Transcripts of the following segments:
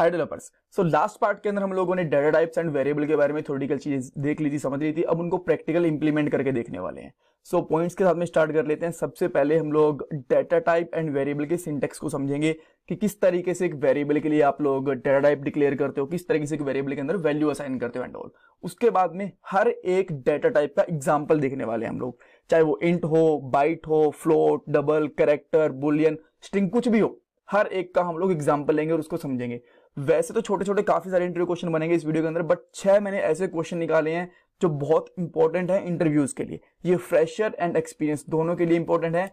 हाय developers. So last part के अंदर हम लोगों ने डेटा टाइप्स एंड वेरिएबल के बारे में थ्योरेटिकल चीज देख ली थी, समझ ली थी। अब उनको प्रैक्टिकल इंप्लीमेंट करके देखने वाले हैं। सो पॉइंट्स के साथ में स्टार्ट कर लेते हैं। सबसे पहले हम लोग डेटा टाइप एंड वेरिएबल के सिंटेक्स को समझेंगे कि किस तरीके से एक वेरिएबल के लिए आप लोग डेटा टाइप डिक्लेयर करते हो, किस तरीके से एक वेरिएबल के अंदर वैल्यू असाइन करते हो एंड ऑल। उसके बाद में हर एक डेटा टाइप का एग्जाम्पल देखने वाले हैं हम लोग, चाहे वो इंट हो, बाइट हो, float, double, character, Boolean, string, कुछ भी हो, हर एक का हम लोग एग्जाम्पल लेंगे और उसको समझेंगे। वैसे तो छोटे छोटे काफी सारे इंटरव्यू क्वेश्चन बनेंगे इस वीडियो के अंदर, बट 6 मैंने ऐसे क्वेश्चन निकाले हैं जो बहुत इंपॉर्टेंट है इंटरव्यूज के लिए। ये फ्रेशर एंड एक्सपीरियंस दोनों के लिए इंपॉर्टेंट है।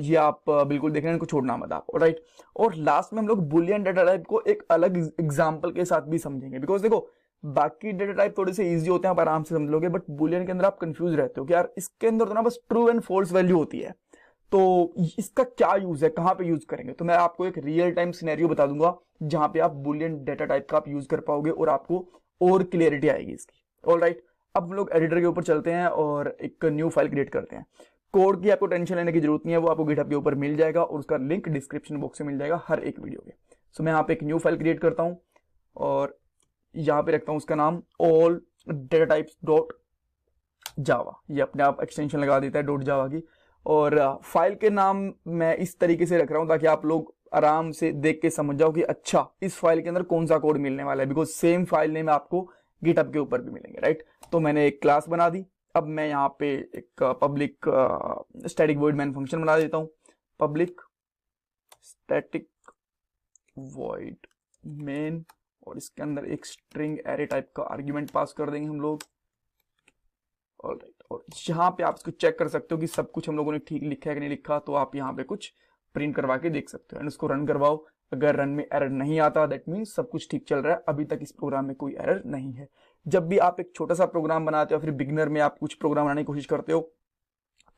ये आप बिल्कुल देखना, इनको छोड़ना मत आप, राइट। और लास्ट में हम लोग बुलियन डेटा टाइप को एक अलग एग्जाम्पल के साथ भी समझेंगे, बिकॉज देखो बाकी डेटा टाइप थोड़े से इजी होते हैं, आप आराम से समझ लोगे, बट बुलियन के अंदर आप कंफ्यूज रहते हो कि यार इसके अंदर तो ना बस ट्रू एंड फॉल्स वैल्यू होती है, तो इसका क्या यूज है, कहां पे यूज करेंगे। तो मैं आपको एक रियल टाइम सिनेरियो बता दूंगा जहां पे आप बुलियन डेटा टाइप का आप यूज कर पाओगे और आपको और क्लियरिटी आएगी इसकी। ऑलराइट, अब हम लोग एडिटर के ऊपर चलते हैं और एक न्यू फाइल क्रिएट करते हैं। कोड की आपको टेंशन लेने की जरूरत नहीं है, वो आपको गिटहब के ऊपर मिल जाएगा और उसका लिंक डिस्क्रिप्शन बॉक्स में मिल जाएगा हर एक वीडियो के। सो मैं यहाँ पे एक न्यू फाइल क्रिएट करता हूँ और यहाँ पे रखता हूँ उसका नाम ऑल डेटा टाइप्स डॉट जावा। ये अपने आप एक्सटेंशन लगा देता है डॉट जावा की। और फाइल के नाम मैं इस तरीके से रख रहा हूं ताकि आप लोग आराम से देख के समझ जाओ कि अच्छा इस फाइल के अंदर कौन सा कोड मिलने वाला है, बिकॉज सेम फाइल नेम आपको गिटहब के ऊपर भी मिलेंगे, राइट। तो मैंने एक क्लास बना दी। अब मैं यहाँ पे एक public static void main function बना देता हूँ, पब्लिक स्टैटिक वॉइड मेन, और इसके अंदर एक स्ट्रिंग एरे टाइप का आर्ग्यूमेंट पास कर देंगे हम लोग। ऑलराइट, और यहाँ पे आप इसको चेक कर सकते हो कि सब कुछ हम लोगों ने ठीक लिखा है कि नहीं लिखा, तो आप यहाँ पे कुछ प्रिंट करवा के देख सकते हो एंड उसको रन करवाओ। अगर रन में एरर नहीं आता दैट मीन्स सब कुछ ठीक चल रहा है, अभी तक इस प्रोग्राम में कोई एरर नहीं है। जब भी आप एक छोटा सा प्रोग्राम बनाते हो, फिर बिगिनर में आप कुछ प्रोग्राम बनाने की कोशिश करते हो,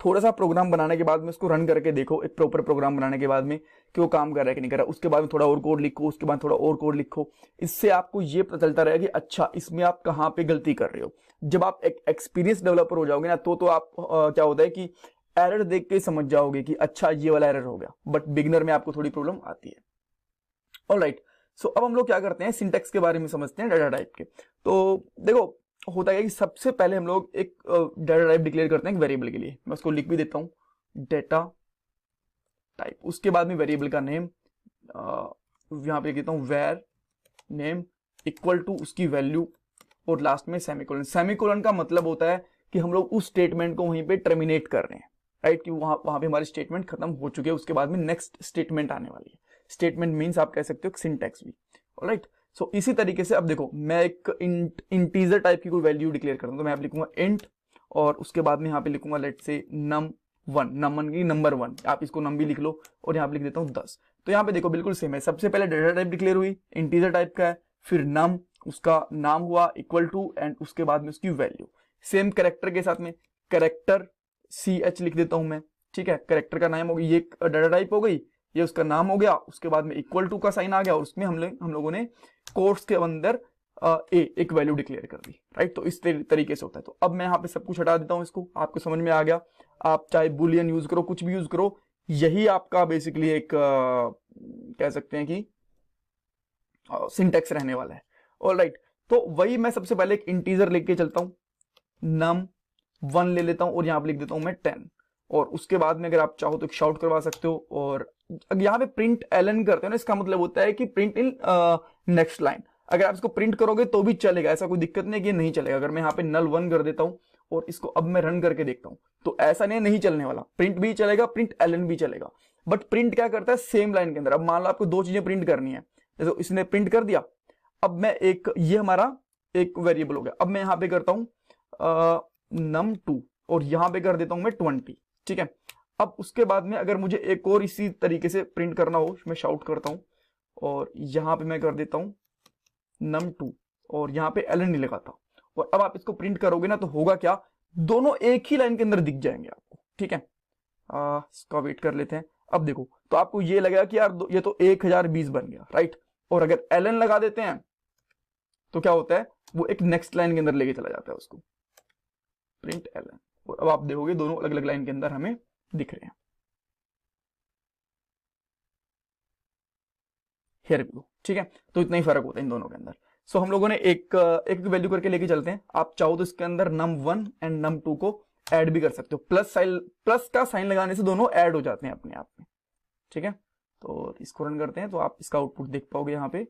थोड़ा सा प्रोग्राम बनाने के बाद में उसको रन करके देखो, एक प्रॉपर प्रोग्राम बनाने के बाद में कि वो काम कर रहा है कि नहीं कर रहा। उसके बाद में थोड़ा और कोड लिखो, उसके बाद थोड़ा और कोड लिखो। इससे आपको ये पता चलता रहेगा कि अच्छा इसमें आप कहाँ पे गलती कर रहे हो। जब आप एक एक्सपीरियंस डेवलपर हो जाओगे ना, तो आप क्या होता है कि एरर देख के समझ जाओगे कि अच्छा ये वाला एरर हो गया, बट बिगिनर में आपको थोड़ी प्रॉब्लम आती है। ऑलराइट, सो अब हम लोग क्या करते हैं, सिंटेक्स के बारे में समझते हैं डेटा टाइप के। तो देखो होता है कि सबसे पहले हम लोग एक डेटा टाइप डिक्लेयर करते हैं वेरिएबल के लिए। मैं उसको लिख भी देता हूं डेटा टाइप। उसके बाद में वेरिएबल का नेम यहां पे लिख देता हूं वेर नेम इक्वल टू उसकी वैल्यू और लास्ट में सेमीकोलन। सेमीकोलन का मतलब होता है कि हम लोग उस स्टेटमेंट को वहीं पे टर्मिनेट कर रहे हैं, राइट, कि वहां पे हमारी स्टेटमेंट खत्म हो चुकी है, उसके बाद में नेक्स्ट स्टेटमेंट आने वाली है। स्टेटमेंट मींस आप कह सकते हो सिंटैक्स भी। ऑलराइट, सो इसी तरीके से अब देखो मैं एक इंटीजर टाइप की कोई वैल्यू डिक्लेयर करता हूं, तो मैं यहाँ लिखूंगा इंट और उसके बाद में यहाँ पे लिखूंगा लेट से num1, नम की नंबर 1, आप इसको नम भी लिख लो और यहाँ पे लिख देता हूँ 10। तो यहाँ पे देखो बिल्कुल सेम है, सबसे पहले डेटा टाइप डिक्लेयर हुई, इंटीजर टाइप का है, फिर नम उसका नाम हुआ इक्वल टू एंड उसके बाद में उसकी वैल्यू। सेम कैरेक्टर के साथ में कैरेक्टर CH लिख देता हूं मैं, ठीक है। कैरेक्टर का नाम हो गई, ये डेटा टाइप हो गई, ये उसका नाम हो गया, उसके बाद में इक्वल टू का साइन आ गया और उसमें हम लोगों ने कोट्स के अंदर एक वैल्यू डिक्लेयर कर दी, राइट। तो इस तरीके से होता है। तो अब मैं यहाँ पे सब कुछ हटा देता हूँ, इसको आपको समझ में आ गया। आप चाहे बुलियन यूज करो, कुछ भी यूज करो, यही आपका बेसिकली एक कह सकते हैं कि सिंटेक्स रहने वाला है। ऑलराइट, तो वही मैं सबसे पहले एक इंटीजर लेके चलता हूँ, num1 ले लेता हूँ और यहाँ पे लिख देता हूँ मैं 10, और उसके बाद में अगर आप चाहो तो एक शाउट करवा सकते हो। और यहाँ पे प्रिंट ln करते हो ना, इसका मतलब होता है कि प्रिंट इन नेक्स्ट लाइन। अगर आप इसको प्रिंट करोगे तो भी चलेगा, ऐसा कोई दिक्कत नहीं कि नहीं चलेगा। अगर मैं यहाँ पे null1 कर देता हूँ और इसको अब मैं रन करके देखता हूँ, तो ऐसा नहीं चलने वाला, प्रिंट भी चलेगा, प्रिंट ln भी चलेगा। बट प्रिंट क्या करता है सेम लाइन के अंदर। अब मान लो आपको 2 चीजें प्रिंट करनी है, जैसे इसने प्रिंट कर दिया, अब मैं एक, ये हमारा एक वेरिएबल हो गया, अब मैं यहाँ पे करता हूँ num2 और यहाँ पे कर देता हूँ मैं 20, ठीक है। अब उसके बाद में अगर मुझे एक और इसी तरीके से प्रिंट करना हो, मैं शाउट करता हूँ और यहाँ पे मैं कर देता हूँ num2 और यहाँ पे ln नहीं लगाता। और अब आप इसको प्रिंट करोगे ना तो होगा क्या, दोनों एक ही लाइन के अंदर दिख जाएंगे आपको, ठीक है। इसका वेट कर लेते हैं। अब देखो तो आपको ये लगेगा कि यार ये तो 1020 बन गया, राइट। और अगर ln लगा देते हैं तो क्या होता है, वो एक नेक्स्ट लाइन के अंदर लेके चला जाता है उसको, प्रिंट ln। और अब आप देखोगे दोनों अलग अलग लाइन के अंदर हमें दिख रहे हैं। हियर वी गो, ठीक है, तो इतना ही फर्क होता है इन दोनों के अंदर। सो हम लोगों ने एक एक वैल्यू करके लेके चलते हैं। आप चाहो तो इसके अंदर num1 एंड num2 को ऐड भी कर सकते हो, प्लस का साइन लगाने से दोनों ऐड हो जाते हैं अपने आप में। ठीक है, तो इसको रन करते हैं तो आप इसका आउटपुट देख पाओगे। यहाँ पे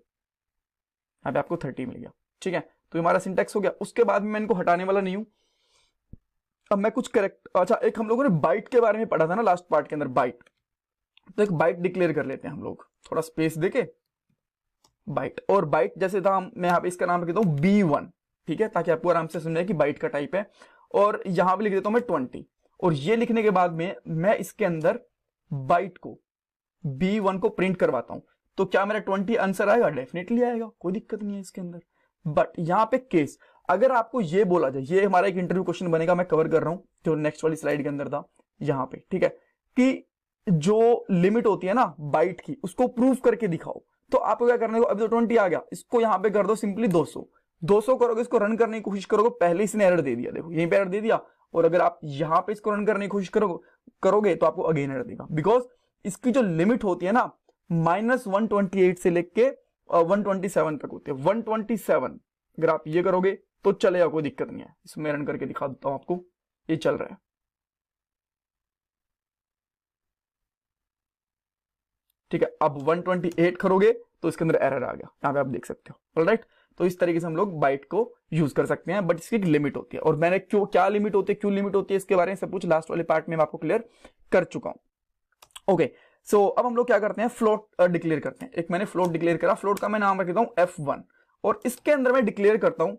आपको 30 मिल गया। ठीक है, तो हमारा सिंटेक्स हो गया। उसके बाद में मैं इनको हटाने वाला नहीं हूं। अब मैं कुछ करेक्ट, अच्छा एक हम लोगों ने बाइट के बारे में पढ़ा था ना लास्ट पार्ट के अंदर, बाइट। तो एक बाइट डिक्लेयर कर लेते हैं हम लोग, थोड़ा स्पेस देके बाइट। और बाइट जैसे था, मैं यहाँ पे इसका नाम रख देता हूँ B1। ठीक है, ताकि आपको आराम से समझे कि बाइट का टाइप है। और यहां पे लिख देता हूं मैं 20। और ये लिखने के बाद में मैं इसके अंदर बाइट को B1 को प्रिंट करवाता हूं। तो क्या मेरा 20 आंसर आएगा? डेफिनेटली आएगा, कोई दिक्कत नहीं है इसके अंदर। बट यहाँ पे केस, अगर आपको ये बोला जाए, ये हमारा एक इंटरव्यू क्वेश्चन बनेगा, मैं कवर कर रहा हूं जो नेक्स्ट वाली स्लाइड के अंदर था यहाँ पे। ठीक है, कि जो लिमिट होती है ना बाइट की, उसको प्रूव करके दिखाओ। तो आपको क्या करने को, अभी तो 20 आ गया, इसको यहां पे कर दो सिंपली 200 करोगे, इसको रन करने की कोशिश करोगे, पहले इसने एरर दे दिया, देखो यहीं पे एरर दे दिया। और अगर आप यहां पे इसको रन करने की कोशिश करोगे तो आपको अगेन एरर देगा, बिकॉज इसकी जो लिमिट होती है ना -128 से लेके 127 तक होती है। 127 अगर आप ये करोगे तो चलेगा, कोई दिक्कत नहीं है। इसमें रन करके दिखा देता हूं आपको, ये चल रहा है। ठीक है, अब 128 करोगे तो इसके अंदर एरर आ गया, यहां पे आप देख सकते हो। ऑलराइट, तो इस तरीके से हम लोग बाइट को यूज कर सकते हैं, बट इसकी एक लिमिट होती है। और मैंने क्या लिमिट होती है, क्यों लिमिट होती है, इसके बारे में सब कुछ लास्ट वाले पार्ट में मैं आपको क्लियर कर चुका हूं। ओके, सो अब हम लोग क्या करते हैं, फ्लोट डिक्लेयर करते हैं। एक मैंने फ्लोट डिक्लेयर करा, फ्लोट का मैं नाम रख देता हूं F1। और इसके अंदर मैं डिक्लेयर करता हूं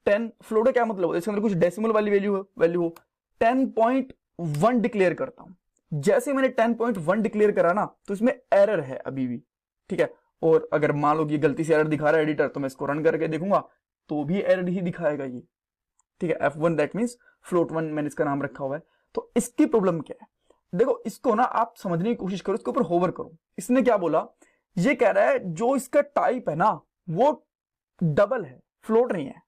10। फ्लोट का क्या मतलब होता है, इसके अंदर कुछ डेसिमल वाली वैल्यू हो 10.1 डिक्लेयर करता हूं। जैसे मैंने 10.1 डिक्लेयर करा ना, तो इसमें एरर है अभी भी। ठीक है, और अगर मान लो कि गलती से एरर दिखा रहा है एडिटर, तो मैं इसको रन करके देखूंगा तो भी एरर ही दिखाएगा ये। ठीक है, F1 दैट मींस float1 मैंने इसका नाम रखा हुआ है। तो इसकी प्रॉब्लम क्या है, देखो इसको ना आप समझने की कोशिश करो, इसके ऊपर होवर करो। इसने क्या बोला, ये कह रहा है जो इसका टाइप है ना वो डबल है, फ्लोट नहीं है।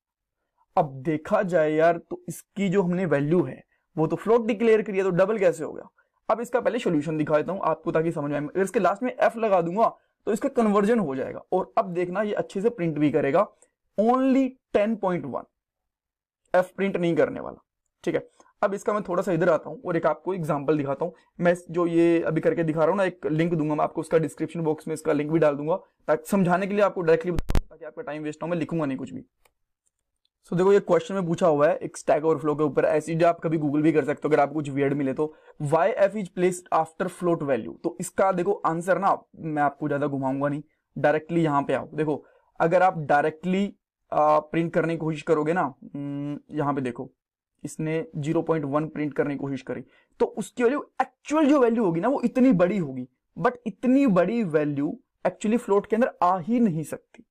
अब देखा जाए यार, तो इसकी जो हमने वैल्यू है वो तो फ्लोट डिक्लेयर करी है, तो डबल कैसे हो गया। अब इसका पहले सॉल्यूशन दिखा देता हूं आपको ताकि समझ में आए। अगर इसके लास्ट में F लगा दूंगा तो इसका कन्वर्जन हो जाएगा। और अब देखना ये अच्छे से प्रिंट भी करेगा, ओनली 10.1, F प्रिंट नहीं करने वाला। ठीक है, अब इसका मैं थोड़ा सा इधर आता हूं और एक आपको एग्जांपल दिखाता हूं। मैं जो ये अभी करके दिखा रहा हूं ना, एक लिंक दूंगा मैं आपको, उसका डिस्क्रिप्शन बॉक्स में इसका लिंक भी डाल दूंगा, ताकि समझाने के लिए आपको डायरेक्टली बताऊं, ताकि आपका टाइम वेस्ट ना हो। मैं लिखूंगा नहीं कुछ भी। सो देखो, ये क्वेश्चन में पूछा हुआ है एक स्टैक ओवरफ्लो के ऊपर, ऐसी जो आप कभी गूगल भी कर सकते हो अगर आपको कुछ वियर्ड मिले तो, why F is placed after float value. तो इसका देखो आंसर ना, मैं आपको ज्यादा घुमाऊंगा नहीं, डायरेक्टली यहां पे आओ। देखो अगर आप डायरेक्टली प्रिंट करने की कोशिश करोगे ना, यहां पे देखो इसने 0.1 प्रिंट करने की कोशिश करी, तो उसकी वैल्यू, एक्चुअल जो वैल्यू होगी ना वो इतनी बड़ी होगी। बट इतनी बड़ी वैल्यू एक्चुअली फ्लोट के अंदर आ ही नहीं सकती।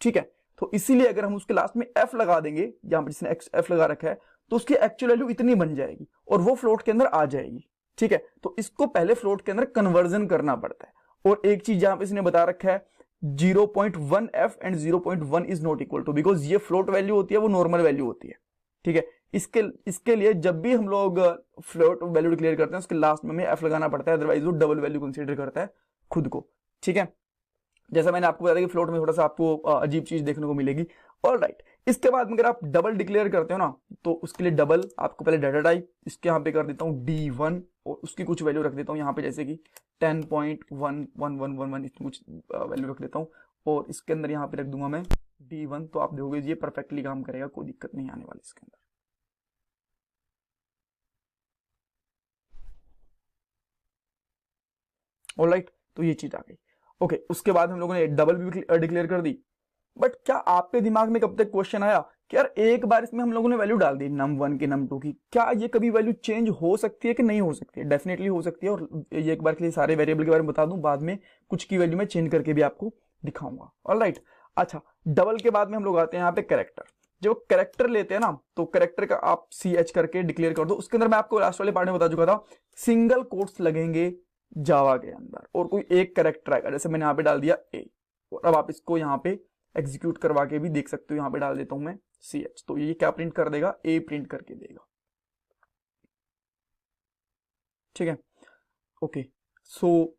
ठीक है, तो इसीलिए अगर हम उसके लास्ट में F लगा देंगे, यहां पर जिसने F लगा रखा है, तो उसकी एक्चुअल वैल्यू इतनी बन जाएगी और वो फ्लोट के अंदर आ जाएगी। ठीक है, तो इसको पहले फ्लोट के अंदर कन्वर्जन करना पड़ता है। और एक चीज यहां पे इसने बता रखा है 0.1 F and 0.1 is not equal to, because ये फ्लोट वैल्यू होती है, वो नॉर्मल वैल्यू होती है। ठीक है, इसके लिए जब भी हम लोग फ्लोट वैल्यू डिक्लेयर करते हैं उसके लास्ट में हमें F लगाना पड़ता है, अदरवाइज वो डबल वैल्यू कंसीडर करता है खुद को। ठीक है, जैसा मैंने आपको बताया कि फ्लोट में थोड़ा सा आपको अजीब चीज देखने को मिलेगी। ऑलराइट, इसके बाद अगर आप डबल डिक्लेयर करते हो ना, तो उसके लिए डबल आपको पहले डाटा टाइप इसके यहाँ पे कर देता हूँ D1 और उसकी कुछ वैल्यू रख देता हूँ यहाँ पे, जैसे कि 10.1111 इसमें कुछ वैल्यू रख देता हूँ और इसके अंदर यहाँ पे रख दूंगा मैं D1। तो आप देखोगे ये परफेक्टली काम करेगा, कोई दिक्कत नहीं आने वाली इसके अंदर। ऑलराइट, तो ये चीज आ गई। ओके, उसके बाद हम लोगों ने डबल भी डिक्लेयर कर दी। बट क्या आपके दिमाग में कब तक क्वेश्चन आया कि यार एक बार इसमें हम लोगों ने वैल्यू डाल दी num1 की num2 की, क्या ये कभी वैल्यू चेंज हो सकती है कि नहीं हो सकती है? डेफिनेटली हो सकती है। और ये एक बार के लिए सारे वेरिएबल के बारे में बता दूं, बाद में कुछ की वैल्यू में चेंज करके भी आपको दिखाऊंगा। ऑलराइट, अच्छा डबल के बाद में हम लोग आते हैं यहाँ पे कैरेक्टर। जब कैरेक्टर लेते हैं ना, तो कैरेक्टर का आप CH करके डिक्लेयर कर दो। उसके अंदर मैं आपको लास्ट वाले पार्ट में बता चुका था, सिंगल कोट्स लगेंगे जावा के अंदर और कोई एक कैरेक्टर आएगा। जैसे मैंने यहाँ पे डाल दिया A, और अब आप इसको यहाँ पे एग्जीक्यूट करवा के भी देख सकते हो। यहाँ पे डाल देता हूं मैं CH, तो ये क्या प्रिंट कर देगा, A प्रिंट करके देगा। ठीक है, ओके, सो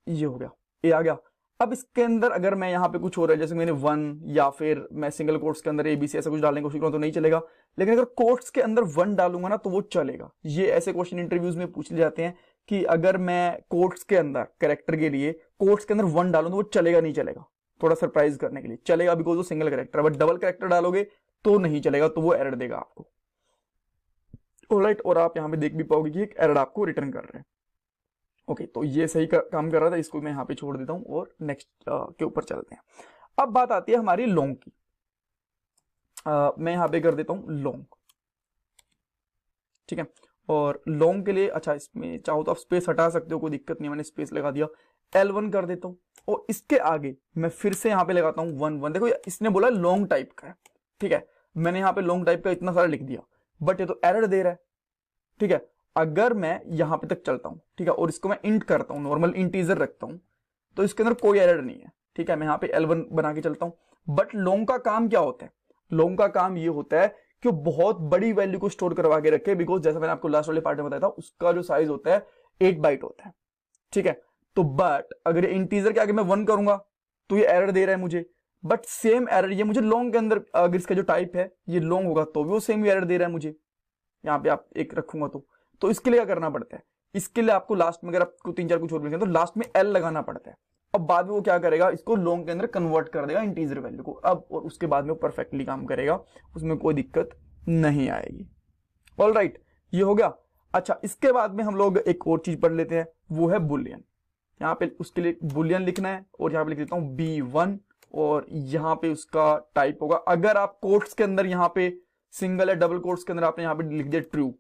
ये हो गया, A आ गया। अब इसके अंदर अगर मैं यहाँ पे कुछ हो रहा है, जैसे मैंने 1 या फिर मैं सिंगल कोट्स के अंदर ABC ऐसा कुछ डालने की कोशिश करूँ तो नहीं चलेगा, लेकिन अगर कोट्स के अंदर 1 डालूंगा ना तो वो चलेगा। ये ऐसे क्वेश्चन इंटरव्यूज में पूछ ले जाते हैं कि अगर मैं कोट्स के अंदर कैरेक्टर के लिए कोट्स के अंदर 1 डालूं तो वो चलेगा नहीं चलेगा, थोड़ा सरप्राइज करने के लिए चलेगा बिकॉज वो single character, but double character डालोगे तो नहीं चलेगा, तो वो एरर देगा आपको। ऑलराइट, और आप यहाँ पे देख भी पाओगे कि एक एरर आपको रिटर्न कर रहे हैं। ओके, तो ये सही काम कर रहा था, इसको मैं यहाँ पे छोड़ देता हूँ और नेक्स्ट के ऊपर चलते हैं। अब बात आती है हमारी लॉन्ग की। मैं यहाँ पे कर देता हूँ लॉन्ग, ठीक है। और लॉन्ग के लिए अच्छा, इसमें चाहो तो आप स्पेस हटा सकते हो, कोई दिक्कत नहीं, मैंने स्पेस लगा दिया। L1 कर देता हूँ और इसके आगे मैं फिर से यहाँ पे लगाता हूँ 1 1। देखो इसने बोला लॉन्ग टाइप का है, ठीक है, मैंने यहाँ पे लॉन्ग टाइप का इतना सारा लिख दिया, बट ये तो एरर दे रहा है, ठीक है। अगर मैं यहाँ पे तक चलता हूँ, ठीक है, और इसको मैं इंट करता हूँ, नॉर्मल इंटीजर रखता हूँ, तो इसके अंदर कोई एरर नहीं है, ठीक है। मैं यहाँ पे L1 बना के चलता हूँ। बट लॉन्ग का काम क्या होता है? लॉन्ग का काम ये होता है कि बहुत बड़ी वैल्यू को स्टोर करवा के रखे, बिकॉज जैसा मैंने आपको लास्ट वाले पार्ट में बताया था, उसका जो साइज होता है 8 बाइट होता है, ठीक है। तो बट अगर इंटीजर के आगे मैं 1 करूंगा तो ये एरर दे रहा है मुझे, बट सेम एरर ये मुझे लॉन्ग के अंदर, अगर इसका जो टाइप है ये लॉन्ग होगा तो भी वो सेम एरर दे रहा है मुझे। यहाँ पे आप एक रखूंगा तो इसके लिए क्या करना पड़ता है? इसके लिए आपको लास्ट में, अगर आपको 3 4 कुछ और मिलते हैं तो लास्ट में L लगाना पड़ता है। अब बाद में वो क्या करेगा, इसको लॉन्ग के अंदर कन्वर्ट कर देगा इंटीजर वैल्यू को, अब और उसके बाद में वो परफेक्टली काम करेगा, उसमें कोई दिक्कत नहीं आएगी। ऑलराइट, ये हो गया। अच्छा, इसके बाद में हम लोग एक और चीज पढ़ लेते हैं, वो है बुलियन। यहाँ पे उसके लिए बुलियन लिखना है और यहाँ पे लिख देता हूँ B1 और यहाँ पे उसका टाइप होगा, अगर आप कोट्स के अंदर यहाँ पे सिंगल या डबल कोट्स के अंदर आपने यहाँ पे लिख दिया ट्रू,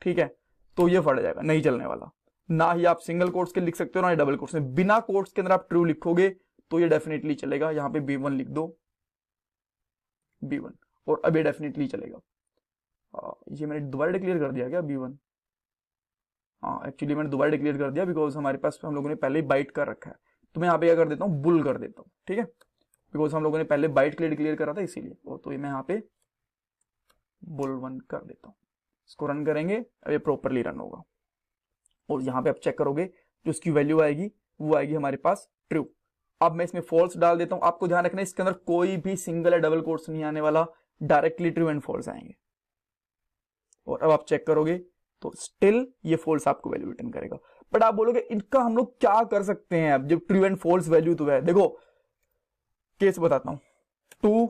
ठीक है, तो ये फट जाएगा, नहीं चलने वाला। ना ही आप सिंगल कोट्स के लिख सकते हो ना ही डबल कोट्स में, बिना कोट्स के अंदर आप ट्रू लिखोगे तो ये डेफिनेटली चलेगा। यहाँ पे B1 लिख दो, B1, और अब ये डेफिनेटली चलेगा। ये मैंने दोबारा डिक्लेयर कर दिया क्या B1? हाँ, एक्चुअली मैंने दोबारा डिक्लेयर कर दिया बिकॉज हमारे पास हम लोगों ने पहले ही बाइट कर रखा है, तो मैं यहाँ पे क्या कर देता हूँ, बुल कर देता हूँ, ठीक है, बिकॉज हम लोगों ने पहले बाइट के लिए डिक्लेयर करा था इसीलिए। तो ये मैं यहाँ पे बुल1 कर देता हूँ, इसको रन करेंगे, अब ये प्रॉपरली रन होगा और यहाँ पे आप चेक करोगे जो इसकी वैल्यू आएगी वो आएगी हमारे पास ट्रू। अब मैं इसमें फॉल्स डाल देता हूँ, आपको ध्यान रखना है इसके अंदर कोई भी सिंगल या डबल कोट्स नहीं आने वाला, डायरेक्टली ट्रू एंड फॉल्स आएंगे। और अब आप चेक करोगे तो स्टिल ये फॉल्स आपको वैल्यू रिटर्न करेगा। बट आप बोलोगे इनका हम लोग क्या कर सकते हैं अब जब ट्रू एंड फॉल्स वैल्यू तो है? देखो केस बताता हूं, 2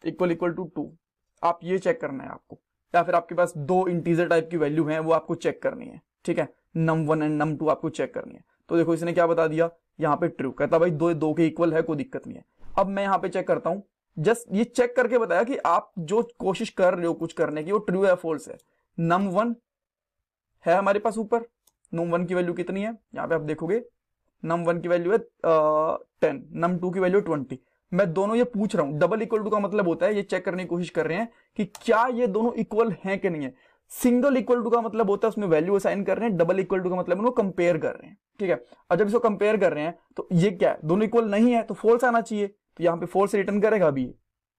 = 2, आप ये चेक करना है आपको, या फिर आपके पास 2 इंटीजर टाइप की वैल्यू है वो आपको चेक करनी है, ठीक है, num1 एंड num2 आपको चेक करनी है। तो देखो इसने क्या बता दिया, यहाँ पे ट्रू, कहता भाई 2 के इक्वल है, कोई दिक्कत नहीं है। अब मैं यहाँ पे चेक करता हूं, जस्ट ये चेक करके बताया कि आप जो कोशिश कर रहे हो कुछ करने की वो ट्रू है फॉल्स है। num1 है हमारे पास ऊपर, num1 की वैल्यू कितनी है, यहाँ पे आप देखोगे num1 की वैल्यू है 10, num2 की वैल्यू 20। मैं दोनों ये पूछ रहा हूं, डबल इक्वल टू का मतलब होता है ये चेक करने की कोशिश कर रहे हैं कि क्या ये दोनों इक्वल हैं कि नहीं है। सिंगल इक्वल टू का मतलब होता है उसमें वैल्यू असाइन कर रहे हैं, डबल इक्वल टू का मतलब उनको कंपेयर कर रहे हैं, ठीक है। और जब इसको कंपेयर कर रहे हैं तो ये क्या है, दोनों इक्वल नहीं है तो फॉल्स आना चाहिए, तो यहाँ पे फॉल्स रिटर्न करेगा, अभी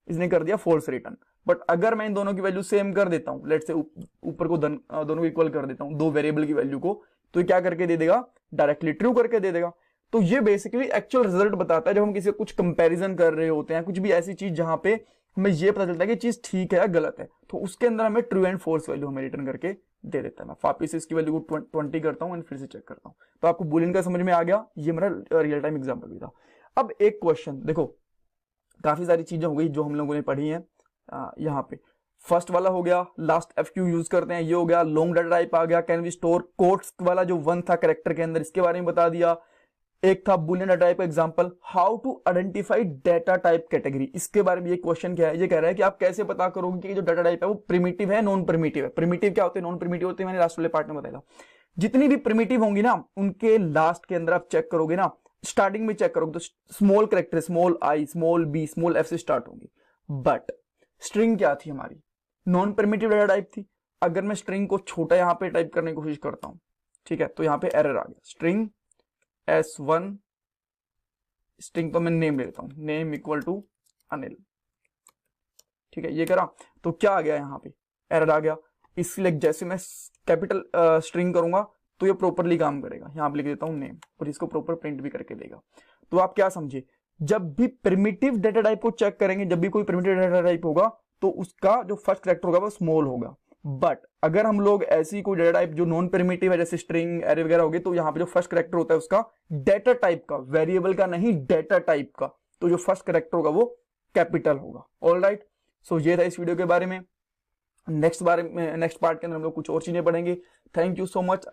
इसने कर दिया फॉल्स रिटर्न। बट अगर मैं इन दोनों की वैल्यू सेम कर देता हूं, लेट से ऊपर को दोनों को इक्वल कर देता हूं, 2 वेरिएबल की वैल्यू को, तो ये क्या करके दे देगा, डायरेक्टली ट्रू करके दे देगा। तो ये बेसिकली एक्चुअल रिजल्ट बताता है जब हम किसी कुछ कंपैरिजन कर रहे होते हैं, कुछ भी ऐसी चीज जहां पे हमें ये पता चलता है कि चीज ठीक है या गलत है, तो उसके अंदर हमें ट्रू एंड फॉल्स वैल्यू हमें रिटर्न करके दे देता है। मैं वापिस से इसकी वैल्यू को 20 करता हूं एंड फिर से चेक करता हूं, तो आपको बुलियन का समझ में आ गया। ये मेरा रियल टाइम एग्जाम्पल भी था। अब एक क्वेश्चन देखो, काफी सारी चीजें हो गई जो हम लोगों ने पढ़ी है। यहाँ पे फर्स्ट वाला हो गया, लास्ट FQ यूज करते हैं, ये हो गया। लॉन्ग डाटा टाइप आ गया, कैन वी स्टोर कोट्स वाला जो 1 था कैरेक्टर के अंदर, इसके बारे में बता दिया। एक था boolean data type example, how to identify data type category, इसके बारे में ये क्वेश्चन क्या है, ये कह रहा है कि आप कैसे पता करोगे कि जो डाटा टाइप है वो प्रिमिटिव है नॉन प्रिमिटिव है। प्रिमिटिव क्या होते हैं, नॉन प्रिमिटिव होते हैं, मैंने लास्ट वाले पार्ट में बताया। जितनी भी प्रिमिटिव होंगी ना उनके लास्ट के अंदर आप चेक करोगे ना, स्टार्टिंग में चेक करोगे तो small character, small I, small B, small F से स्टार्ट होंगी। बट स्ट्रिंग क्या थी हमारी, नॉन प्रिमिटिव डाटा टाइप थी। अगर मैं स्ट्रिंग को छोटा यहाँ पे टाइप करने की कोशिश करता हूं, ठीक है, तो यहाँ पे एरर आ गया, स्ट्रिंग S1, स्ट्रिंग तो मैं नेम ले लेता हूं, नेम = अनिल, ठीक है, ये करा तो क्या आ गया, यहाँ पे एरर आ गया। इसलिए जैसे मैं कैपिटल स्ट्रिंग करूंगा तो ये प्रॉपरली काम करेगा। यहाँ पे लिख देता हूं नेम और इसको प्रॉपर प्रिंट भी करके देगा। तो आप क्या समझे, जब भी प्रिमिटिव डेटा टाइप को चेक करेंगे, जब भी कोई प्रिमिटिव डेटा टाइप होगा तो उसका जो फर्स्ट कैरेक्टर होगा वो स्मॉल होगा। बट अगर हम लोग ऐसी कोई डेटा टाइप जो नॉन प्रिमिटिव है जैसे स्ट्रिंग, एरे वगैरह होगी, तो यहाँ पे जो फर्स्ट कैरेक्टर होता है उसका डेटा टाइप का, वेरिएबल का नहीं, डेटा टाइप का, तो जो फर्स्ट कैरेक्टर होगा वो कैपिटल होगा। ऑलराइट, सो ये था इस वीडियो के बारे में। नेक्स्ट पार्ट के अंदर हम लोग कुछ और चीजें पढ़ेंगे। Thank you so much.